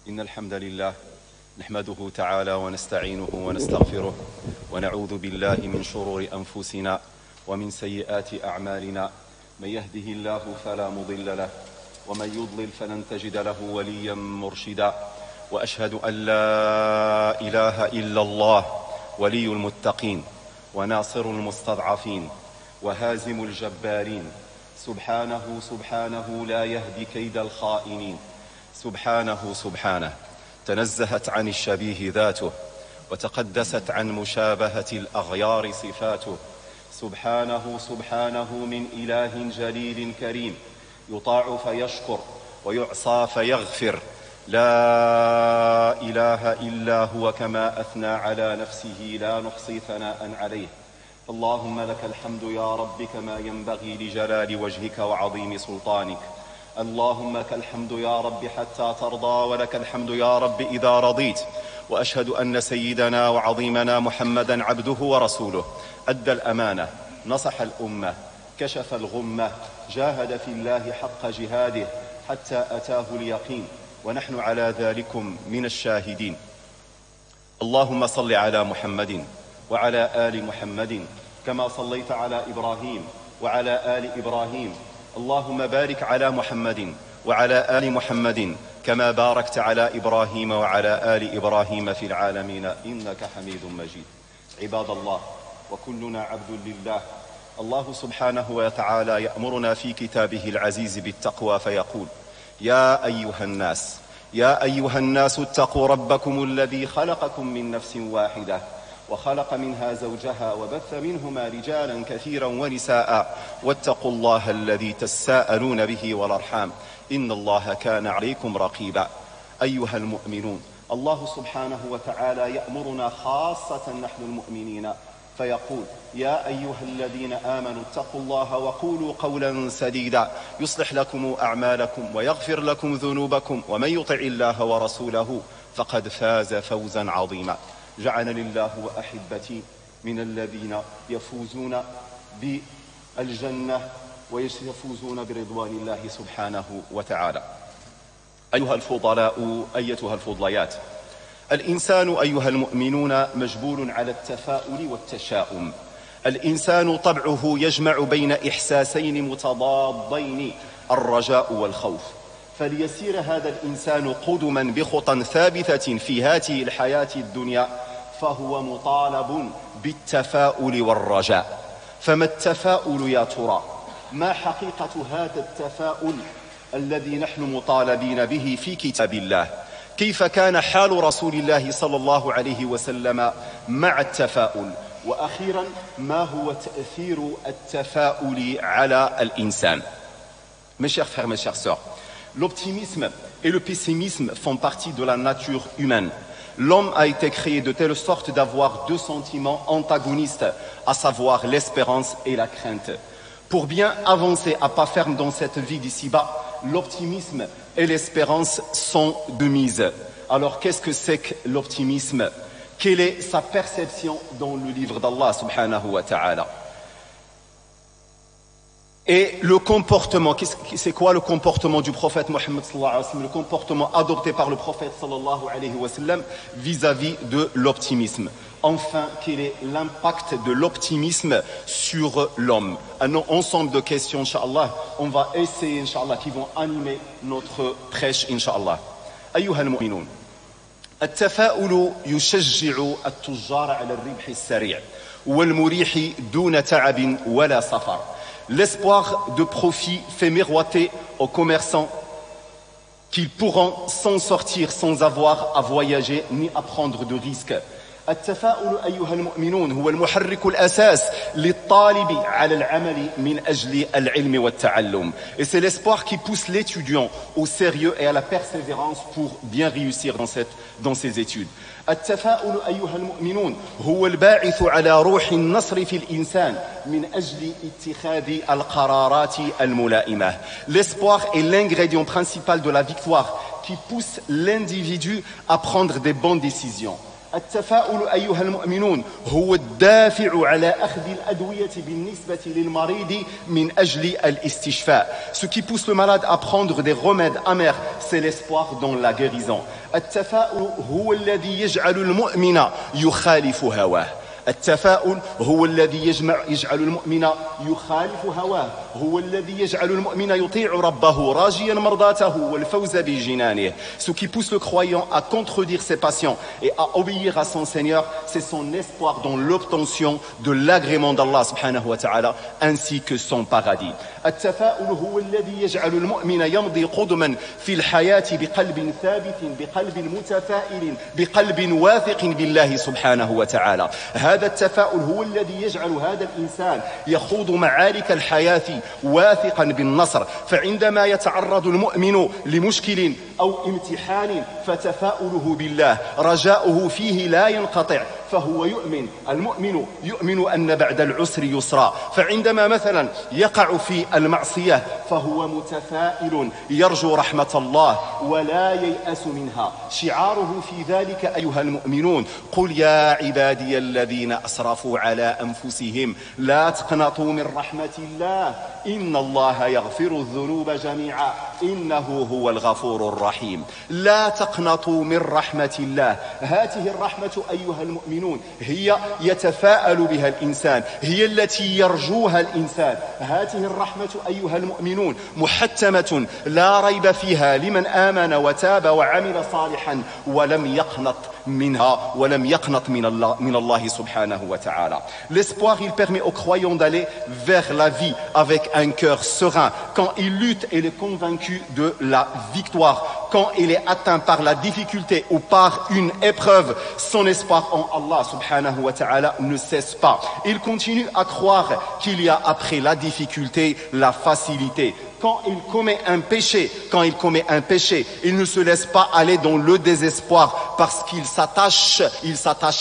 إن الحمد لله نحمده تعالى ونستعينه ونستغفره ونعوذ بالله من شرور أنفسنا ومن سيئات أعمالنا. من يهده الله فلا مضل له ومن يضلل فلن تجد له وليا مرشدا. وأشهد أن لا إله إلا الله ولي المتقين وناصر المستضعفين وهازم الجبارين. سبحانه لا يهدي كيد الخائنين. سبحانه تنزهت عن الشبيه ذاته وتقدست عن مشابهة الأغيار صفاته. سبحانه من إله جليل كريم يطاع فيشكر ويعصى فيغفر. لا إله إلا هو كما أثنى على نفسه لا نحصي ثناء عليه. اللهم لك الحمد يا رب كما ينبغي لجلال وجهك وعظيم سلطانك. اللهم لك الحمد يا رب حتى ترضى ولك الحمد يا رب إذا رضيت. وأشهد أن سيدنا وعظيمنا محمدا عبده ورسوله أدى الأمانة نصح الأمة كشف الغمة جاهد في الله حق جهاده حتى أتاه اليقين ونحن على ذلكم من الشاهدين. اللهم صل على محمد وعلى آل محمد كما صليت على إبراهيم وعلى آل إبراهيم. اللهم بارك على محمد وعلى آل محمد كما باركت على إبراهيم وعلى آل إبراهيم في العالمين إنك حميد مجيد. عباد الله، وكلنا عبد لله. الله سبحانه وتعالى يأمرنا في كتابه العزيز بالتقوى فيقول: يا أيها الناس اتقوا ربكم الذي خلقكم من نفس واحدة وخلق منها زوجها وبث منهما رجالا كثيرا ونساء واتقوا الله الذي تساءلون به والأرحام إن الله كان عليكم رقيبا. أيها المؤمنون، الله سبحانه وتعالى يأمرنا خاصة نحن المؤمنين فيقول: يا أيها الذين آمنوا اتقوا الله وقولوا قولا سديدا يصلح لكم أعمالكم ويغفر لكم ذنوبكم ومن يطع الله ورسوله فقد فاز فوزا عظيما. جعلني الله وأحبتي من الذين يفوزون بالجنة ويفوزون برضوان الله سبحانه وتعالى. أيها الفضلاء، أيتها الفضليات، الإنسان أيها المؤمنون مجبول على التفاؤل والتشاؤم. الإنسان طبعه يجمع بين إحساسين متضادين: الرجاء والخوف. فليسير هذا الإنسان قدما بخطى ثابتة في هذه الحياة الدنيا فهو مطالب بالتفاؤل والرجاء. فما التفاؤل يا ترى؟ ما حقيقة هذا التفاؤل الذي نحن مطالبين به في كتاب الله؟ كيف كان حال رسول الله صلى الله عليه وسلم مع التفاؤل؟ وأخيرا، ما هو تأثير التفاؤل على الإنسان؟ Mes chers frères, mes chères sœurs, l'optimisme et le pessimisme font partie de la nature humaine. L'homme a été créé de telle sorte d'avoir deux sentiments antagonistes, à savoir l'espérance et la crainte. Pour bien avancer à pas ferme dans cette vie d'ici-bas, l'optimisme et l'espérance sont de mise. Alors qu'est-ce que c'est que l'optimisme? Quelle est sa perception dans le livre d'Allah subhanahu wa ta'ala? Et le comportement, c'est quoi le comportement du prophète Mohammed sallallahu alayhi wa sallam, le comportement adopté par le prophète sallallahu alayhi wa sallam vis-à-vis de l'optimisme? Enfin, quel est l'impact de l'optimisme sur l'homme? Un ensemble de questions, Inch'Allah, on va essayer, Inch'Allah, qui vont animer notre prêche, Inch'Allah. أيها المؤمنون، التفاؤل يشجع التجار على الربح السريع والمريح دون تعب ولا سفر. L'espoir de profit fait miroiter aux commerçants qu'ils pourront s'en sortir sans avoir à voyager ni à prendre de risques. التفاؤل أيها المؤمنون هو المحرك الأساس للطالب على العمل من أجل العلم والتعلم. Et c'est l'espoir qui pousse l'étudiant au sérieux et à la persévérance pour bien réussir dans ses études. التفاؤل أيها المؤمنون هو الباعث على روح النصر في الإنسان من أجل اتخاذ القرارات الملائمة. L'espoir est l'ingrédient principal de la victoire qui pousse l'individu à prendre des bonnes décisions. التفاؤل أيها المؤمنون هو الدافع على أخذ الأدوية بالنسبة للمريض من أجل الاستشفاء. Ce qui pousse le malade à prendre des remèdes amers, c'est l'espoir dans la guérison. التفاؤل هو الذي يجعل المؤمن يخالف هواه. التفاؤل هو الذي يجعل المؤمن يخالف هواه، هو الذي يجعل المؤمن يطيع ربه راجيا مرضاته والفوز بجنانه. Ce qui pousse le croyant à contredire ses passions et à obéir à son Seigneur, c'est son espoir dans l'obtention de l'agrément d'Allah subhanahu wa ta'ala ainsi que son paradis. التفاؤل هو الذي يجعل المؤمن يمضي قدما في الحياة بقلب ثابت، بقلب متفائل، بقلب واثق بالله سبحانه وتعالى. هذا التفاؤل هو الذي يجعل هذا الإنسان يخوض معارك الحياة واثقا بالنصر. فعندما يتعرض المؤمن لمشكل أو امتحان فتفاؤله بالله رجاؤه فيه لا ينقطع، فهو يؤمن، المؤمن يؤمن أن بعد العسر يسرا. فعندما مثلا يقع في المعصية فهو متفائل يرجو رحمة الله ولا ييأس منها. شعاره في ذلك أيها المؤمنون: قل يا عبادي الذين أسرفوا على أنفسهم لا تقنطوا من رحمة الله إن الله يغفر الذنوب جميعا إنه هو الغفور الرحيم. لا تقنطوا من رحمة الله. هذه الرحمة أيها المؤمنون هي يتفاءل بها الإنسان، هي التي يرجوها الإنسان. هذه الرحمة أيها المؤمنون محتمة لا ريب فيها لمن آمن وتاب وعمل صالحا ولم يقنط منها ولم يقنط من الله سبحانه وتعالى. L'espoir, il permet aux croyants d'aller vers la vie avec un cœur serein. Quand il lutte, il est convaincu de la victoire. Quand il est atteint par la difficulté ou par une épreuve, son espoir en Allah subhanahu wa ta'ala ne cesse pas. Il continue à croire qu'il y a après la difficulté la facilité. Quand il commet un péché, il ne se laisse pas aller dans le désespoir parce qu'il s'attache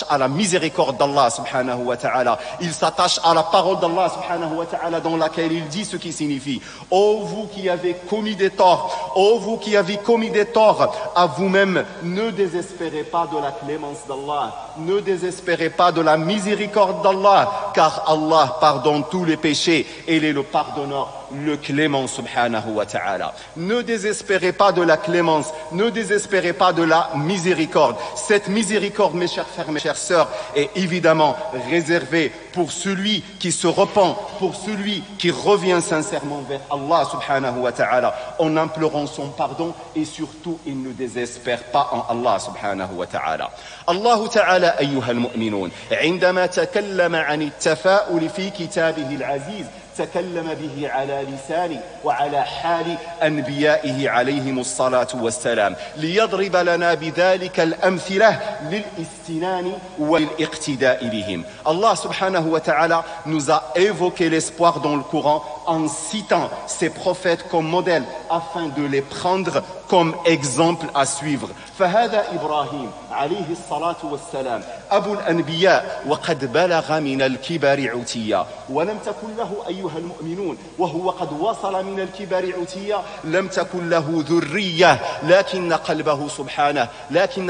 à la miséricorde d'Allah subhanahu wa ta'ala. Il s'attache à la parole d'Allah subhanahu wa ta'ala dans laquelle il dit ce qui signifie: ô vous qui avez commis des torts, ô vous qui avez commis des torts à vous-même, ne désespérez pas de la clémence d'Allah, ne désespérez pas de la miséricorde d'Allah, car Allah pardonne tous les péchés et il est le pardonneur, le clément subhanahu wa ta'ala. Ne désespérez pas de la clémence, ne désespérez pas de la miséricorde. Cette miséricorde, mes chers frères, mes chères sœurs, est évidemment réservée pour celui qui se repent, pour celui qui revient sincèrement vers Allah subhanahu wa ta'ala en implorant son pardon, et surtout il ne désespère pas en Allah subhanahu wa ta'ala. Allah ta'ala أيها المؤمنون عندما تكلم عن التفاؤل في كتابه العزيز تكلم به على لسان وعلى حال أنبيائه عليهم الصلاة والسلام ليضرب لنا بذلك الأمثلة للاستنان والاقتداء بهم. Allah subhanahu wa ta'ala nous a évoqué l'espoir dans le Coran en citant ses prophètes comme modèle afin de les prendre comme exemple à suivre. فهذا إبراهيم عليه الصلاة والسلام أبو الأنبياء وقد بلغ من الكبر عتيا ولم تكن له أيها المؤمنون وهو قد وصل من الكبر عتيا لم تكن له ذرية لكن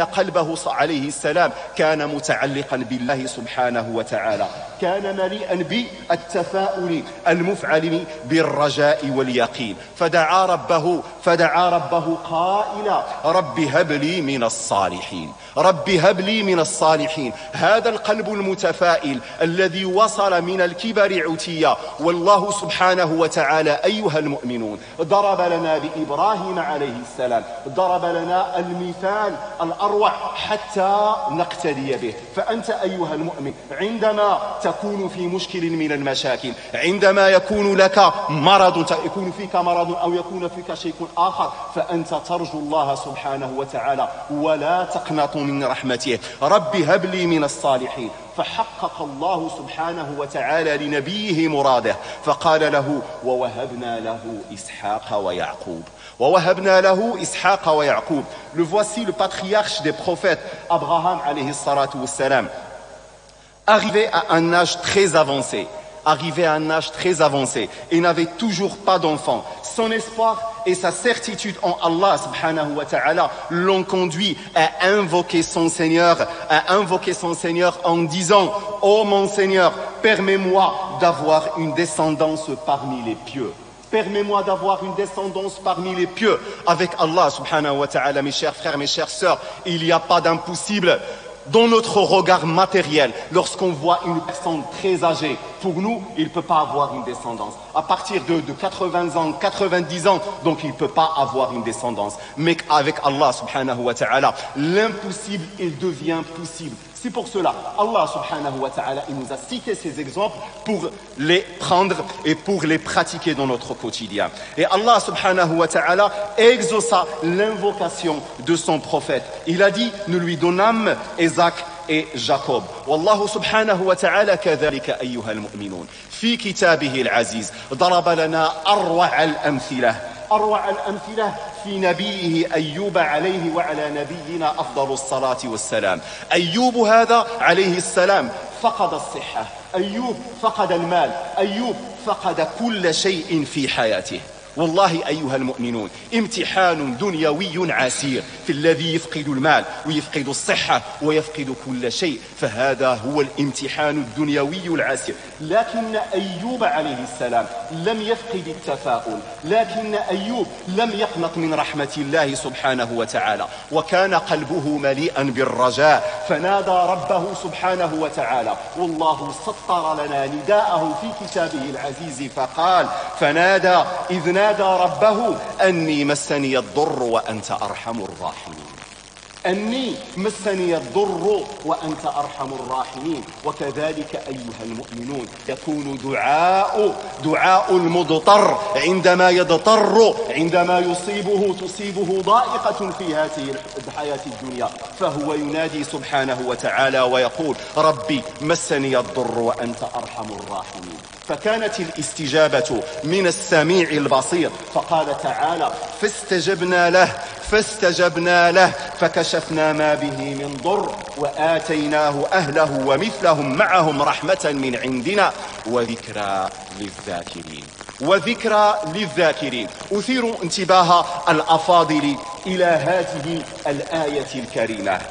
قلبه عليه السلام كان متعلقا بالله سبحانه وتعالى، كان مليئا بالتفاؤل المفعل بالرجاء واليقين. فدعا ربه قائلا رب هب لي من الصالحين، رب هب لي من الصالحين. هذا القلب المتفائل الذي وصل من الكبر عتيا، والله سبحانه وتعالى أيها المؤمنون ضرب لنا بإبراهيم عليه السلام، ضرب لنا المثال الأروع حتى نقتدي به. فأنت أيها المؤمن عندما تكون في مشكل من المشاكل، عندما يكون لك مرض، يكون فيك مرض أو يكون فيك شيء آخر، فأنت ترجو الله سبحانه وتعالى ولا تقنط من رحمته. رب هب لي من الصالحين. فحقق الله سبحانه وتعالى لنبيه مراده فقال له ووهبنا له إسحاق ويعقوب، ووهبنا له إسحاق ويعقوب. Le voici le patriarche des prophètes, Abraham alayhi salatu wassalam, arrivé à un âge très avancé, et n'avait toujours pas d'enfant. Son espoir et sa certitude en Allah subhanahu wa ta'ala l'ont conduit à invoquer son Seigneur en disant: ô mon Seigneur, permets-moi d'avoir une descendance parmi les pieux. Permets-moi d'avoir une descendance parmi les pieux. Avec Allah subhanahu wa ta'ala, mes chers frères, mes chères sœurs, il n'y a pas d'impossible. Dans notre regard matériel, lorsqu'on voit une personne très âgée, pour nous, il ne peut pas avoir une descendance. À partir de 80 ans, 90 ans, donc il ne peut pas avoir une descendance. Mais avec Allah subhanahu wa ta'ala, l'impossible, il devient possible. C'est pour cela, Allah subhanahu wa ta'ala, il nous a cité ces exemples pour les prendre et pour les pratiquer dans notre quotidien. Et Allah subhanahu wa ta'ala exauça l'invocation de son prophète. Il a dit: nous lui donnâmes Isaac et Jacob. Wallahu subhanahu wa ta'ala kadhalika ayyuha al-mu'minun. في كتابه العزيز ضرب لنا أروع الأمثلة في نبيه أيوب عليه وعلى نبينا أفضل الصلاة والسلام. أيوب هذا عليه السلام فقد الصحة، أيوب فقد المال، أيوب فقد كل شيء في حياته. والله أيها المؤمنون امتحان دنيوي عسير في الذي يفقد المال ويفقد الصحة ويفقد كل شيء، فهذا هو الامتحان الدنيوي العسير. لكن أيوب عليه السلام لم يفقد التفاؤل، لكن أيوب لم يقنط من رحمة الله سبحانه وتعالى، وكان قلبه مليئا بالرجاء، فنادى ربه سبحانه وتعالى. والله سطر لنا نداءه في كتابه العزيز فقال: فنادى إذ نادى ربه أني مسني الضر وأنت أرحم الراحمين. أني مسني الضر وأنت أرحم الراحمين. وكذلك أيها المؤمنون يكون دعاء المضطر عندما يضطر، عندما تصيبه ضائقة في هذه الحياة الدنيا، فهو ينادي سبحانه وتعالى ويقول: ربي مسني الضر وأنت أرحم الراحمين. فكانت الاستجابة من السميع البصير، فقال تعالى: فاستجبنا له فكشفنا ما به من ضر وآتيناه أهله ومثلهم معهم رحمة من عندنا وذكرى للذاكرين. أثير انتباه الأفاضل إلى هذه الآية الكريمة: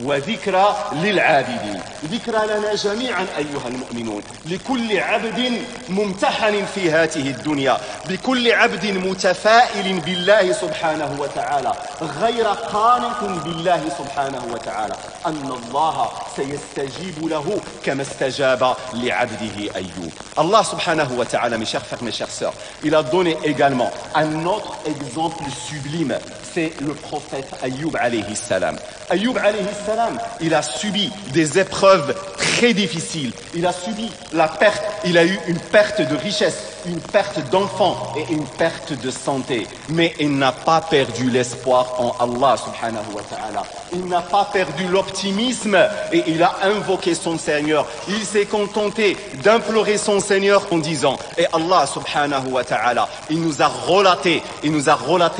وذكرى للعابدين. ذكرى لنا جميعا أيها المؤمنون، لكل عبد ممتحن في هذه الدنيا، بكل عبد متفائل بالله سبحانه وتعالى، غير قانط بالله سبحانه وتعالى، أن الله سيستجيب له كما استجاب لعبده أيوب. Allah subhanahu wa ta'ala, mes chers frères, mes chères sœurs, il a donné également un autre exemple sublime, c'est le prophète Ayyub alayhi salam. Ayyub alayhi salam, il a subi des épreuves très difficiles. Il a subi la perte, il a eu une perte de richesse, une perte d'enfants et une perte de santé. Mais il n'a pas perdu l'espoir en Allah subhanahu wa ta'ala. Il n'a pas perdu l'optimisme et il a invoqué son Seigneur. Il s'est contenté d'implorer son Seigneur en disant, et Allah subhanahu wa ta'ala, il nous a relaté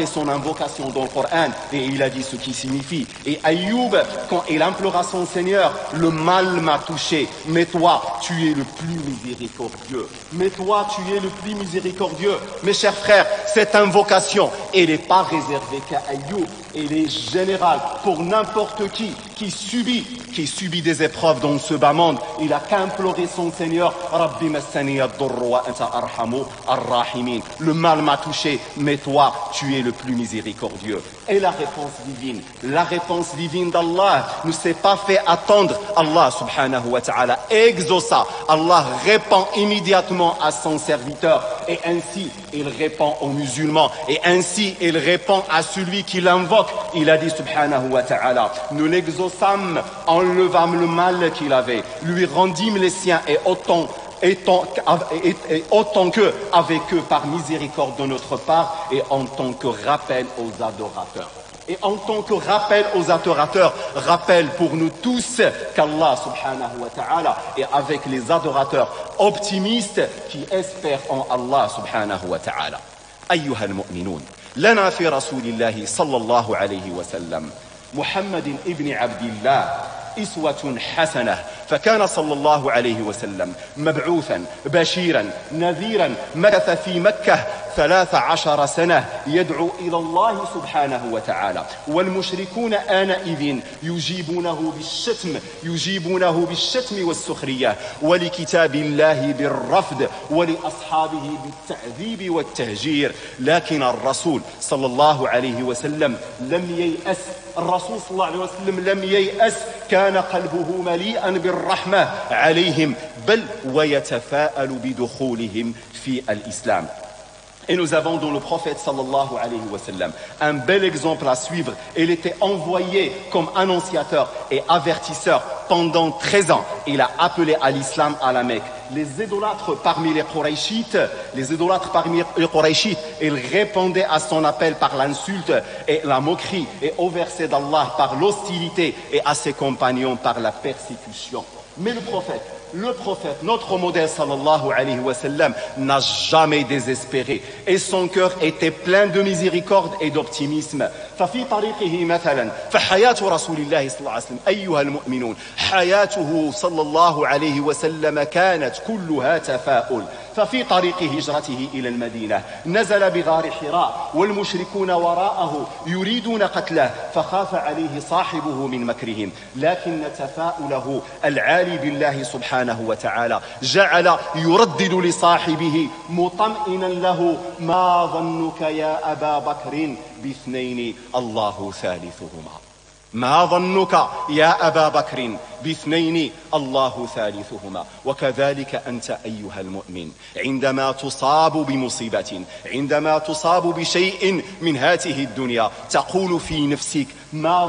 son invocation dans le Coran et il a dit ce qui signifie. Et Ayyub, quand il implora son Seigneur, le mal m'a touché, mais toi, tu es le plus miséricordieux. Mais toi, tu es le plus miséricordieux. Mes chers frères, cette invocation, elle n'est pas réservée qu'à Ayyub. Elle est générale pour n'importe qui subit des épreuves dans ce bas monde. Il a qu'à implorer son Seigneur. Rabbi massani ad-durr wa anta arhamu ar-rahimin. Le mal m'a touché, mais toi, tu es le plus miséricordieux. Et la réponse divine d'Allah ne s'est pas fait attendre. Allah subhanahu wa ta'ala exauça. Allah répond immédiatement à son serviteur. Et ainsi, il répond aux musulmans. Et ainsi, il répond à celui qui l'invoque. Il a dit subhanahu wa ta'ala, nous l'exauçâmes, enlevâmes le mal qu'il avait, lui rendîmes les siens et autant que avec eux par miséricorde de notre part et en tant que rappel aux adorateurs. Et en tant que rappel aux adorateurs, rappel pour nous tous qu'Allah subhanahu wa ta'ala est avec les adorateurs optimistes qui espèrent en Allah subhanahu wa ta'ala. أيها المؤمنون لنا في رسول الله صلى الله عليه وسلم محمد ابن عبد الله أسوة حسنة فكان صلى الله عليه وسلم مبعوثا بشيرا نذيرا مكث في مكة 13 سنة يدعو إلى الله سبحانه وتعالى، والمشركون آنئذ يجيبونه بالشتم والسخرية، ولكتاب الله بالرفض، ولأصحابه بالتعذيب والتهجير. لكن الرسول صلى الله عليه وسلم لم ييأس. الرسول صلى الله عليه وسلم لم ييأس، كان قلبه مليئا بالرحمة عليهم، بل ويتفاءل بدخولهم في الإسلام. Et nous avons dans le prophète sallallahu alayhi wa sallam un bel exemple à suivre. Il était envoyé comme annonciateur et avertisseur pendant 13 ans. Il a appelé à l'islam à la Mecque. Les idolâtres parmi les Qurayshites, ils répondaient à son appel par l'insulte et la moquerie, et au verset d'Allah par l'hostilité, et à ses compagnons par la persécution. Mais le prophète, notre modèle sallallahu alayhi wa sallam, n'a jamais désespéré, et son cœur était plein de miséricorde et d'optimisme. ففي طريقه مثلا فحياة رسول الله صلى الله عليه وسلم أيها المؤمنون حياته صلى الله عليه وسلم كانت كلها تفاؤل. ففي طريق هجرته إلى المدينة نزل بغار حراء والمشركون وراءه يريدون قتله، فخاف عليه صاحبه من مكرهم، لكن تفاؤله العالي بالله سبحانه وتعالى جعل يردد لصاحبه مطمئنا له: ما ظنك يا أبا بكر باثنين الله ثالثهما. ما ظنك يا أبا بكر باثنين الله ثالثهما. وكذلك أنت أيها المؤمن عندما تصاب بمصيبة، عندما تصاب بشيء من هذه الدنيا، تقول في نفسك: ما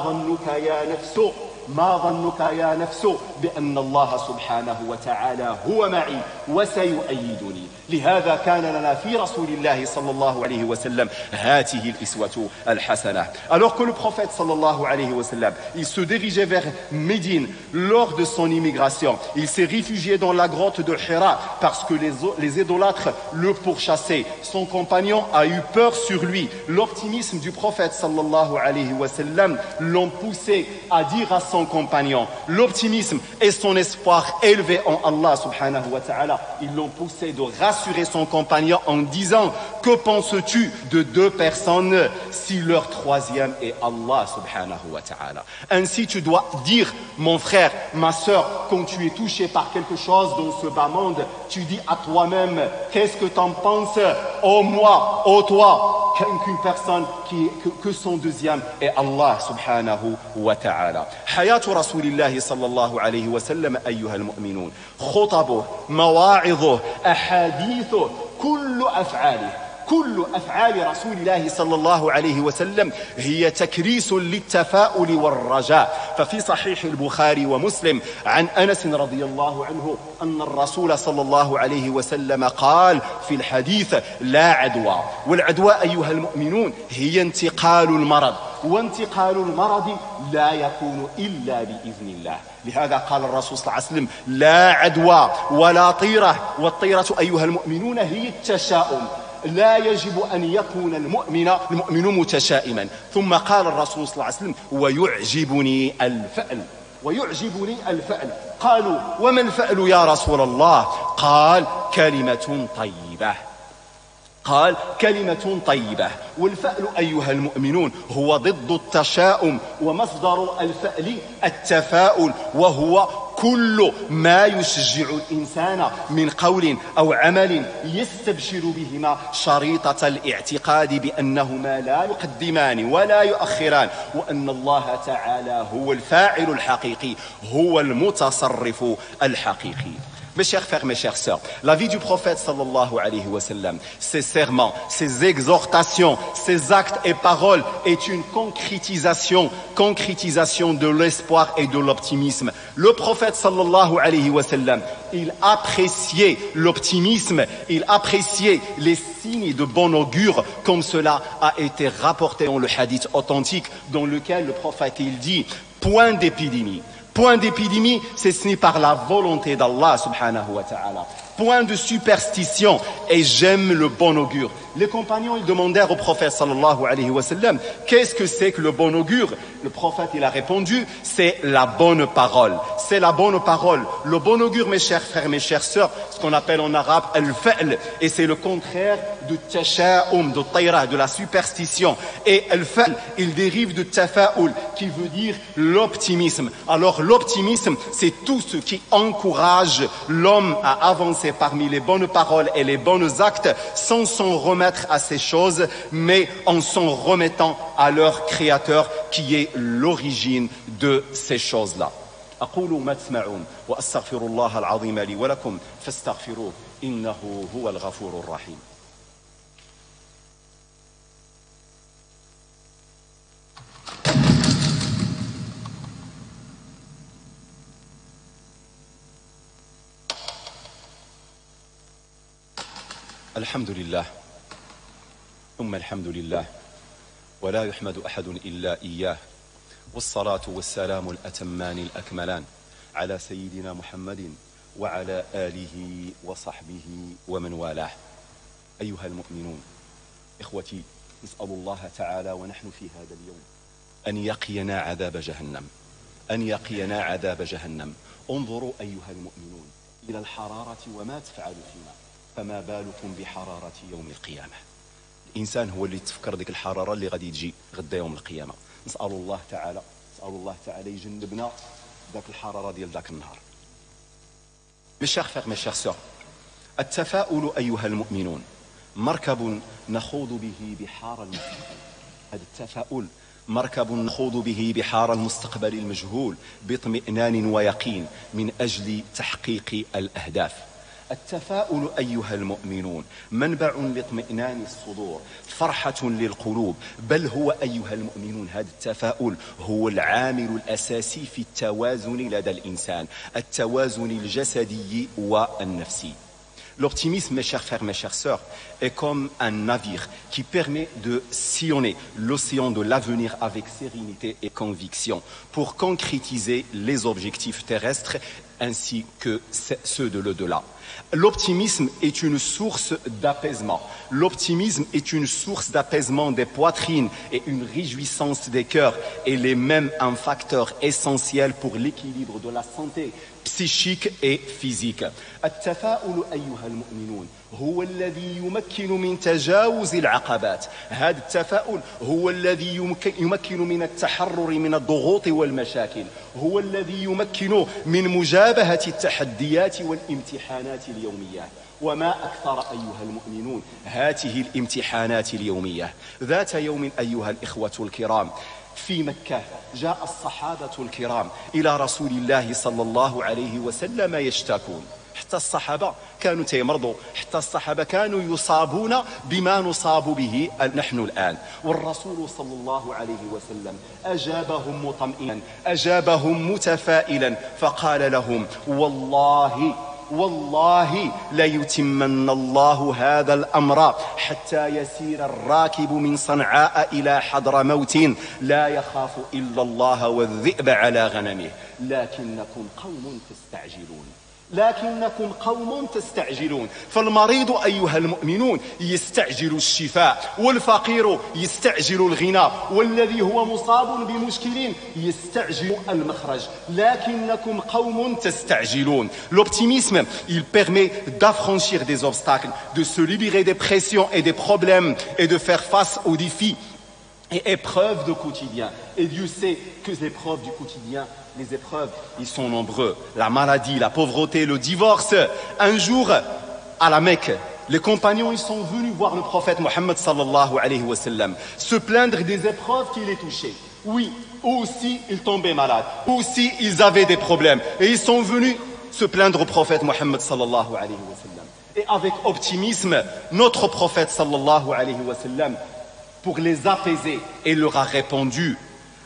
ظنك يا نفس بأن الله سبحانه وتعالى هو معي وسيؤيدني. لهذا كان لنا في رسول الله صلى الله عليه وسلم هذه الإسوة الحسنة. Alors que le prophète sallallahu alayhi wa sallam, il se dirigeait vers Médine lors de son immigration, il s'est réfugié dans la grotte de Hira parce que les idolâtres le pourchassaient. Son compagnon a eu peur sur lui. L'optimisme du prophète sallallahu alayhi wa sallam l'ont poussé à dire à son compagnon, l'optimisme et son espoir élevé en Allah subhanahu wa ta'ala, ils l'ont poussé de rassurer son compagnon en disant: que penses-tu de deux personnes si leur troisième est Allah subhanahu wa ta'ala? Ainsi tu dois dire, mon frère, ma sœur, quand tu es touché par quelque chose dans ce bas monde, tu dis à toi-même: qu'est-ce que t'en penses? Oh moi, oh toi, qu'une personne que son deuxième est Allah subhanahu wa ta'ala. حياة رسول الله صلى الله عليه وسلم أيها المؤمنون، خطبه، مواعظه، أحاديثه، كل أفعال رسول الله صلى الله عليه وسلم هي تكريس للتفاؤل والرجاء. ففي صحيح البخاري ومسلم عن أنس رضي الله عنه أن الرسول صلى الله عليه وسلم قال في الحديث: لا عدوى. والعدوى أيها المؤمنون هي انتقال المرض، وانتقال المرض لا يكون إلا بإذن الله. لهذا قال الرسول صلى الله عليه وسلم: لا عدوى ولا طيرة. والطيرة أيها المؤمنون هي التشاؤم. لا يجب أن يكون المؤمن متشائما. ثم قال الرسول صلى الله عليه وسلم: ويعجبني الفأل. قالوا: وما الفأل يا رسول الله؟ قال: كلمة طيبة. والفأل أيها المؤمنون هو ضد التشاؤم، ومصدر الفأل التفاؤل، وهو كل ما يشجع الإنسان من قول أو عمل يستبشر بهما شريطة الاعتقاد بأنهما لا يقدمان ولا يؤخران، وأن الله تعالى هو الفاعل الحقيقي، هو المتصرف الحقيقي. Mes chers frères, mes chères sœurs, la vie du prophète sallallahu alayhi wa sallam, ses serments, ses exhortations, ses actes et paroles est une concrétisation de l'espoir et de l'optimisme. Le prophète sallallahu alayhi wa sallam, il appréciait l'optimisme, il appréciait les signes de bon augure, comme cela a été rapporté dans le hadith authentique dans lequel le prophète il dit: point d'épidémie, c'est ce n'est par la volonté d'Allah subhanahu wa ta'ala. point de superstition, et j'aime le bon augure. Les compagnons, ils demandèrent au prophète sallallahu alayhi wa sallam, qu'est-ce que c'est que le bon augure? Le prophète, il a répondu, c'est la bonne parole. C'est la bonne parole. Le bon augure, mes chers frères, mes chères sœurs, ce qu'on appelle en arabe al-fa'l, et c'est le contraire de tasha'um, de tayra, de la superstition. Et al-fa'l, il dérive de tafa'ul, qui veut dire l'optimisme. Alors l'optimisme, c'est tout ce qui encourage l'homme à avancer parmi les bonnes paroles et les bons actes sans s'en remettre à ces choses, mais en s'en remettant à leur créateur qui est l'origine de ces choses-là. أقول ما تسمعون وأستغفر الله العظيم لي ولكم فاستغفروه إنه هو الغفور الرحيم. الحمد لله ثم الحمد لله ولا يحمد أحد إلا إياه والصلاة والسلام الأتمان الأكملان على سيدنا محمد وعلى آله وصحبه ومن والاه. أيها المؤمنون إخوتي، نسأل الله تعالى ونحن في هذا اليوم أن يقينا عذاب جهنم، أن يقينا عذاب جهنم. انظروا أيها المؤمنون إلى الحرارة وما تفعل فينا، فما بالكم بحرارة يوم القيامة. الإنسان هو اللي تفكر ديك الحرارة اللي غادي تجي غدا يوم القيامة. نسأل الله تعالى يجنبنا ذاك الحرارة ديال ذاك النهار. Mes chers frères, mes chères sœurs, التفاؤل أيها المؤمنون مركب نخوض به بحار المستقبل. هذا التفاؤل مركب نخوض به بحار المستقبل المجهول باطمئنان ويقين من أجل تحقيق الأهداف. التفاؤل أيها المؤمنون منبع لاطمئنان الصدور، فرحة للقلوب، بل هو أيها المؤمنون هذا التفاؤل هو العامل الأساسي في التوازن لدى الإنسان، التوازن الجسدي والنفسي. L'optimisme, mes chers frères, mes chères sœurs, est comme un navire qui permet de sillonner l'océan de l'avenir avec sérénité et conviction pour concrétiser les objectifs terrestres ainsi que ceux de l'au-delà. L'optimisme est une source d'apaisement. L'optimisme est une source d'apaisement des poitrines et une réjouissance des cœurs. Elle est même un facteur essentiel pour l'équilibre de la santé psychique et physique. التفاؤل أيها المؤمنون هو الذي يمكن من تجاوز العقبات. هذا التفاؤل هو الذي يمكن من التحرر من الضغوط والمشاكل، هو الذي يمكن من مجابهة التحديات والامتحانات اليومية. وما أكثر أيها المؤمنون هذه الامتحانات اليومية. ذات يوم أيها الإخوة الكرام في مكة جاء الصحابة الكرام إلى رسول الله صلى الله عليه وسلم يشتكون. حتى الصحابة كانوا تيمرضوا، حتى الصحابة كانوا يصابون بما نصاب به نحن الآن. والرسول صلى الله عليه وسلم أجابهم مطمئنا، أجابهم متفائلا، فقال لهم والله ليتمن الله هذا الأمر حتى يسير الراكب من صنعاء إلى حضرموت لا يخاف إلا الله والذئب على غنمه لكنكم قوم تستعجلون. فالمريض أيها المؤمنون يستعجل الشفاء، والفقير يستعجل الغنى، والذي هو مصاب بمشكل يستعجل المخرج، لكنكم قوم تستعجلون. L'optimisme, il permet d'affranchir des obstacles, de se libérer des pressions et des problèmes et de faire face aux défis et épreuves du quotidien. Et Dieu sait que les épreuves du quotidien, les épreuves, ils sont nombreux. La maladie, la pauvreté, le divorce. Un jour, à la Mecque, les compagnons, ils sont venus voir le prophète Mohammed sallallahu alayhi wa sallam, se plaindre des épreuves qui les touchaient. Oui, eux aussi, ils tombaient malades. Eux aussi, ils avaient des problèmes. Et ils sont venus se plaindre au prophète Mohammed sallallahu alayhi wa sallam. Et avec optimisme, notre prophète sallallahu alayhi wa sallam, pour les apaiser, et leur a répondu,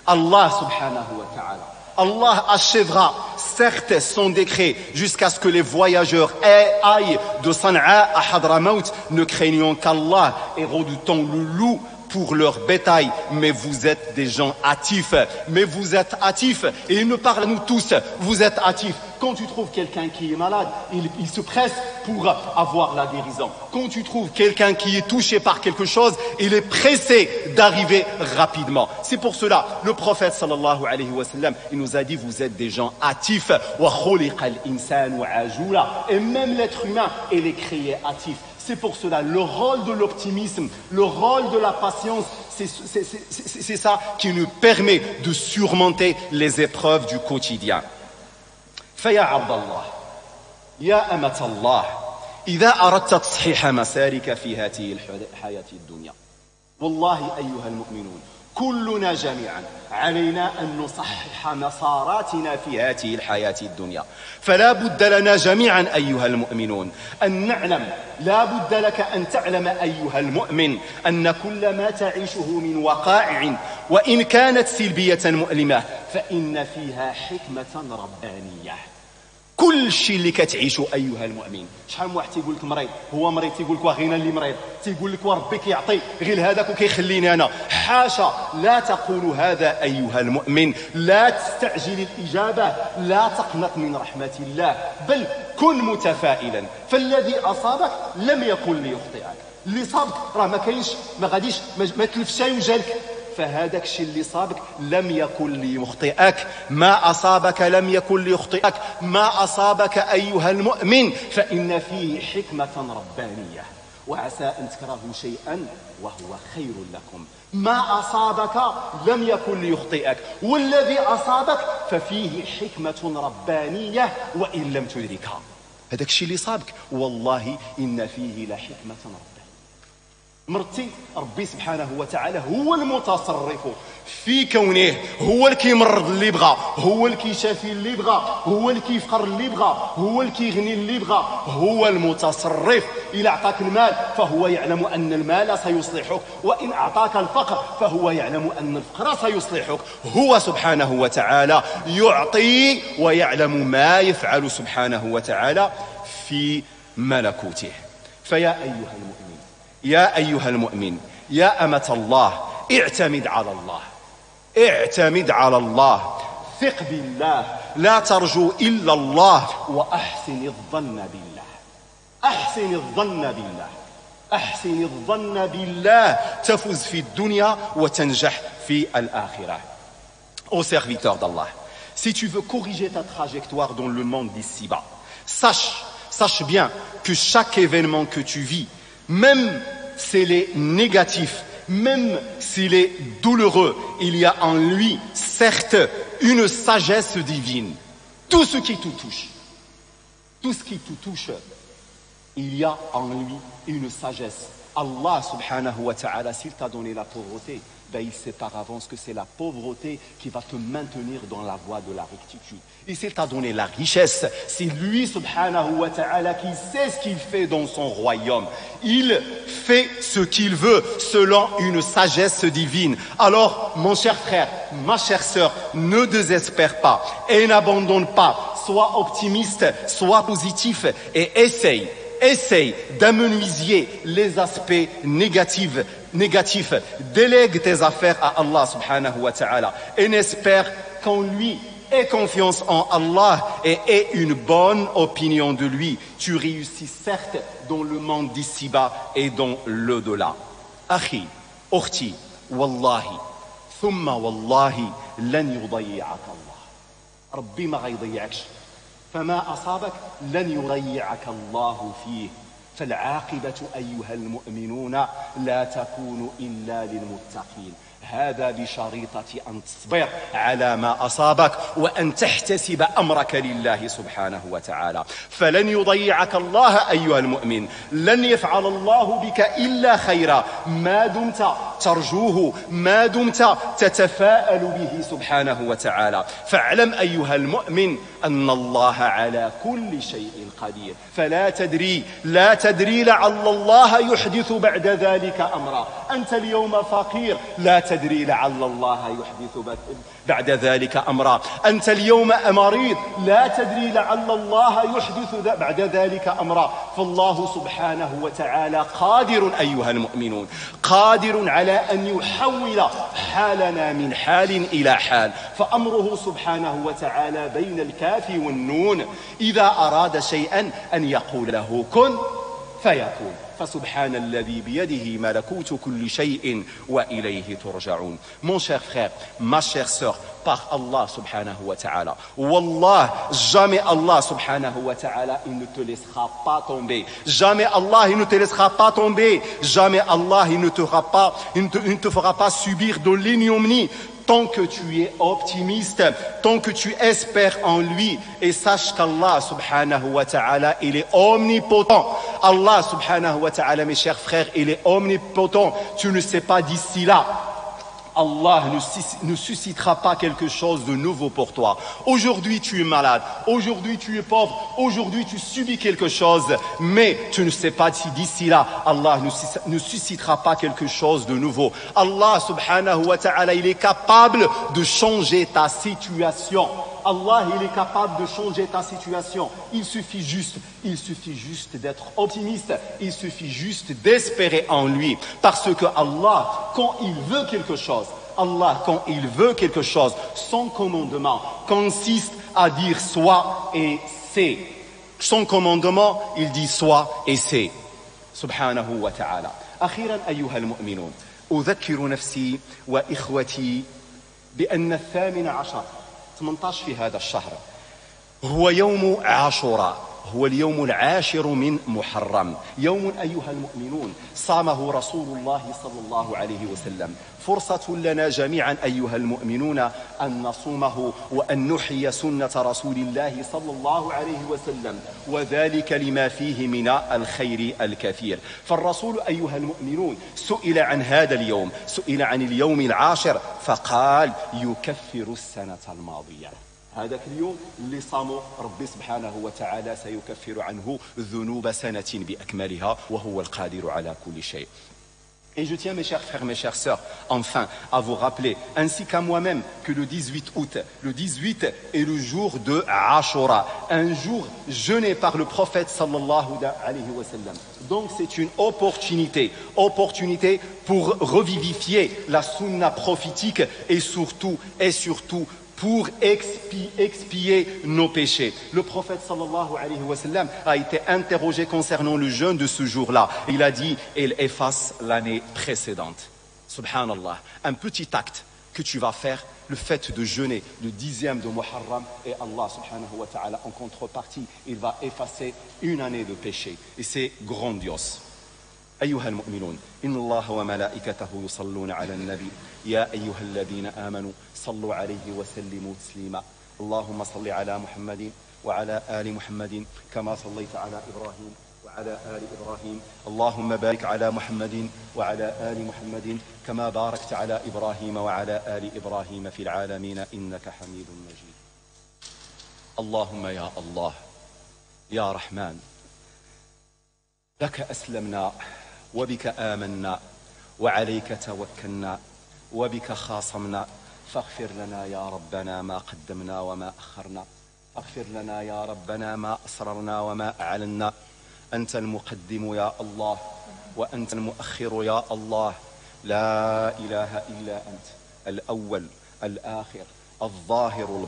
Allah subhanahu wa ta'ala, Allah achèvera certes son décret jusqu'à ce que les voyageurs aillent de San'a à Hadramaut, ne craignant qu'Allah et redoutant le loup pour leur bétail, mais vous êtes des gens hâtifs. Mais vous êtes hâtifs. Et il nous parle à nous tous, vous êtes hâtifs. Quand tu trouves quelqu'un qui est malade, il se presse pour avoir la guérison. Quand tu trouves quelqu'un qui est touché par quelque chose, il est pressé d'arriver rapidement. C'est pour cela, le prophète sallallahu alayhi wa sallam, il nous a dit, vous êtes des gens hâtifs. Et même l'être humain, il est créé hâtif. C'est pour cela, le rôle de l'optimisme, le rôle de la patience, c'est ça qui nous permet de surmonter les épreuves du quotidien. فيا عبد الله يا أمة الله إذا أردت تصحيح مسارك في هذه الحياة الدنيا والله أيها المؤمنون كلنا جميعا علينا أن نصحح مساراتنا في هذه الحياة الدنيا فلا بد لنا جميعا أيها المؤمنون أن نعلم لا بد لك أن تعلم أيها المؤمن أن كل ما تعيشه من وقائع وإن كانت سلبية مؤلمة فإن فيها حكمة ربانية كل شيء اللي كتعيشه ايها المؤمن شحال من واحد تيقول لك مريض هو مريض تيقول لك واغينا اللي مريض تيقول لك وربي كيعطي غير هذاك وكيخليني انا حاشا لا تقول هذا ايها المؤمن لا تستعجل الاجابه لا تقنط من رحمه الله بل كن متفائلا فالذي اصابك لم يكن ليخطئك اللي صابك راه ما كاينش ما غاديش ما تلف شيء وجالك فهذاك الشيء اللي صابك لم يكن ليخطئك ما أصابك لم يكن ليخطئك ما أصابك أيها المؤمن فإن فيه حكمة ربانية وعسى أن تكرهوا شيئا وهو خير لكم ما أصابك لم يكن ليخطئك والذي أصابك ففيه حكمة ربانية وإن لم تدركها هذاك الشيء اللي صابك والله إن فيه لحكمة ربانية مرتي ربي سبحانه وتعالى هو المتصرف في كونه هو اللي كيمرض اللي بغى هو اللي كيشافي اللي بغى هو اللي كيفقر اللي بغى هو اللي كيغني اللي بغى هو المتصرف إلا أعطاك المال فهو يعلم أن المال سيصلحك وإن أعطاك الفقر فهو يعلم أن الفقر سيصلحك هو سبحانه وتعالى يعطي ويعلم ما يفعل سبحانه وتعالى في ملكوته فيا أيها المؤمن يا أيها المؤمن يا أمة الله اعتمد على الله اعتمد على الله ثق بالله لا ترجو إلا الله وأحسن الظن بالله أحسن الظن بالله أحسن الظن بالله تفوز في الدنيا وتنجح في الآخرة Ô serviteur d'Allah, si tu veux corriger ta trajectoire dans le monde d'ici-bas, sache bien que chaque événement que tu vis même s'il est négatif, même s'il est douloureux, il y a en lui, certes, une sagesse divine. Tout ce qui te touche, il y a en lui une sagesse. Allah subhanahu wa ta'ala, s'il t'a donné la pauvreté, ben il sait par avance que c'est la pauvreté qui va te maintenir dans la voie de la rectitude. Et s'il t'a donné la richesse, c'est lui subhanahu wa ta'ala qui sait ce qu'il fait dans son royaume. Il fait ce qu'il veut selon une sagesse divine. Alors, mon cher frère, ma chère sœur, ne désespère pas et n'abandonne pas. Sois optimiste, sois positif et essaye d'amenuiser les aspects négatifs. Délègue tes affaires à Allah subhanahu wa ta'ala et n'espère qu'en lui aie confiance en Allah et aie une bonne opinion de lui. Tu réussis certes dans le monde d'ici-bas et dans l'au-delà. Akhi, ukhti, wallahi, thumma wallahi, lan yudayya'aka Allah. Rabbi ma ghaydayya'aksh. فما أصابك لن يضيعك الله فيه فالعاقبة أيها المؤمنون لا تكون إلا للمتقين هذا بشريطة أن تصبر على ما أصابك وأن تحتسب أمرك لله سبحانه وتعالى فلن يضيعك الله أيها المؤمن لن يفعل الله بك إلا خيرا ما دمت ترجوه ما دمت تتفاءل به سبحانه وتعالى فاعلم أيها المؤمن أن الله على كل شيء قدير فلا تدري لعل الله يحدث بعد ذلك أمرا أنت اليوم فقير لا تدري لعل الله يحدث بعد ذلك أمرا أنت اليوم مريض لا تدري لعل الله يحدث بعد ذلك أمرا فالله سبحانه وتعالى قادر أيها المؤمنون قادر على على أن يحول حالنا من حال إلى حال. فأمره سبحانه وتعالى بين الكاف والنون، إذا أراد شيئا أن يقول له كن فيكون. فسبحان الذي بيده ملكوت كل شيء وإليه ترجعون. Mon cher frère, ma chère sœur, par Allah subhanahu wa ta'ala, Wallah, jamais Allah subhanahu wa ta'ala, il ne te laissera pas tomber. Jamais Allah, il ne te laissera pas tomber. Jamais Allah, il ne te fera pas subir de l'ignominie. Tant que tu es optimiste, tant que tu espères en lui, et sache qu'Allah subhanahu wa ta'ala, il est omnipotent. Allah subhanahu wa ta'ala, mes chers frères, il est omnipotent. Tu ne sais pas d'ici là, Allah ne suscitera pas quelque chose de nouveau pour toi. Aujourd'hui, tu es malade. Aujourd'hui, tu es pauvre. Aujourd'hui, tu subis quelque chose. Mais tu ne sais pas si d'ici là, Allah ne suscitera pas quelque chose de nouveau. Allah subhanahu wa ta'ala, il est capable de changer ta situation. Allah, il est capable de changer ta situation. Il suffit juste d'être optimiste. Il suffit juste d'espérer en lui. Parce que Allah, quand il veut quelque chose, son commandement consiste à dire soit et c'est. Son commandement, il dit soit et c'est. Subhanahu wa ta'ala. أخيرا أيها المؤمنون، أذكر نفسي وإخوتي بأن 18 في هذا الشهر هو يوم عاشوراء، هو اليوم العاشر من محرم. يوم أيها المؤمنون صامه رسول الله صلى الله عليه وسلم. فرصة لنا جميعا أيها المؤمنون أن نصومه وأن نحيي سنة رسول الله صلى الله عليه وسلم، وذلك لما فيه من الخير الكثير. فالرسول أيها المؤمنون سئل عن هذا اليوم، سئل عن اليوم العاشر، فقال يكفر السنة الماضية. هذاك اليوم اللي صاموا ربي سبحانه وتعالى سيكفر عنه ذنوب سنة بأكملها، وهو القادر على كل شيء. Et je tiens, mes chers frères, mes chères sœurs, enfin à vous rappeler, ainsi qu'à moi-même, que le 18 août, le 18 est le jour de Ashura, un jour jeûné par le prophète sallallahu alayhi wa sallam. Donc c'est une opportunité pour revivifier la sunna prophétique et surtout pour expier nos péchés. Le prophète sallallahu alayhi wa sallam a été interrogé concernant le jeûne de ce jour-là. Il a dit, il efface l'année précédente. Subhanallah, un petit acte que tu vas faire, le fait de jeûner le 10e de Muharram, et Allah subhanahu wa ta'ala en contrepartie, il va effacer une année de péché. Et c'est grandiose. أيها المؤمنون، إن الله وملائكته يصلون على النبي يا أيها الذين آمنوا صلوا عليه وسلموا تسليما. اللهم صل على محمد وعلى آل محمد كما صليت على إبراهيم وعلى آل إبراهيم. اللهم بارك على محمد وعلى آل محمد كما باركت على إبراهيم وعلى آل إبراهيم في العالمين إنك حميد مجيد. اللهم يا الله يا رحمن، لك أسلمنا وبك آمنا وعليك توكلنا وبك خاصمنا، فاغفر لنا يا ربنا ما قدمنا وما أخرنا، اغفر لنا يا ربنا ما أسررنا وما أعلنا. أنت المقدم يا الله وأنت المؤخر يا الله، لا إله إلا أنت، الأول الآخر الظاهر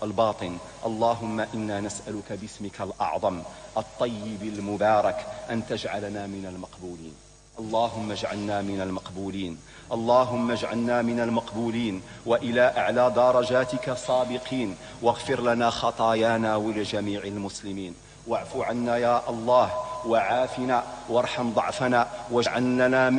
الباطن. اللهم إنا نسألك باسمك الأعظم الطيب المبارك أن تجعلنا من المقبولين. اللهم اجعلنا من المقبولين، اللهم اجعلنا من المقبولين وإلى أعلى درجاتك سابقين. واغفر لنا خطايانا ولجميع المسلمين، واعف عنا يا الله، وعافنا وارحم ضعفنا، واجعلنا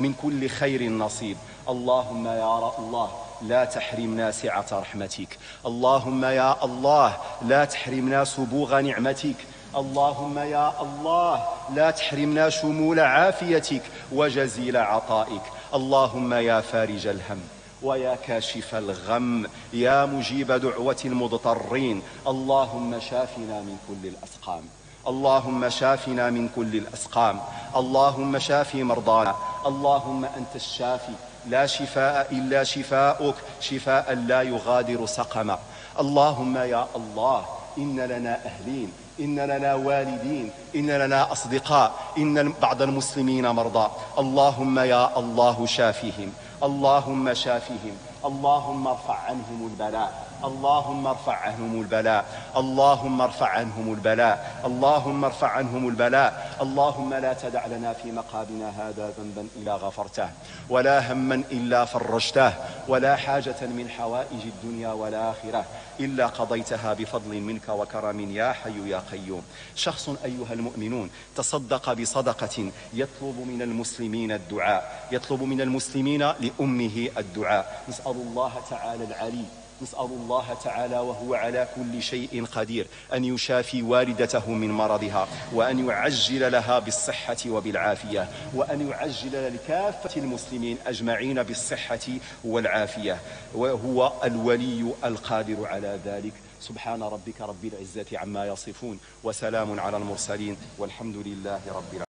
من كل خير نصيب. اللهم يا الله لا تحرمنا سعة رحمتك، اللهم يا الله لا تحرمنا سبوغ نعمتك، اللهم يا الله لا تحرمنا شمول عافيتك وجزيل عطائك. اللهم يا فارج الهم ويا كاشف الغم يا مجيب دعوة المضطرين، اللهم شافنا من كل الأسقام، اللهم شافنا من كل الأسقام، اللهم شافي مرضانا. اللهم أنت الشافي، لا شفاء إلا شفاؤك، شفاء لا يغادر سقما. اللهم يا الله إن لنا أهلين إن لنا والدين، إن لنا أصدقاء، إن بعض المسلمين مرضى. اللهم يا الله شافهم، اللهم شافهم، اللهم ارفع عنهم البلاء، اللهم ارفع عنهم البلاء، اللهم ارفع عنهم البلاء، اللهم ارفع عنهم البلاء. اللهم لا تدع لنا في مقامنا هذا ذنبا إلا غفرته، ولا هما إلا فرجته، ولا حاجة من حوائج الدنيا والآخرة إلا قضيتها بفضل منك وكرم يا حي يا قيوم. شخص أيها المؤمنون تصدق بصدقة يطلب من المسلمين الدعاء، يطلب من المسلمين لأمه الدعاء. نسأل الله تعالى العلي، نسأل الله تعالى وهو على كل شيء قدير أن يشافي والدته من مرضها، وأن يعجل لها بالصحة وبالعافية، وأن يعجل لكافة المسلمين أجمعين بالصحة والعافية، وهو الولي القادر على ذلك. سبحان ربك رب العزة عما يصفون، وسلام على المرسلين، والحمد لله رب العالمين.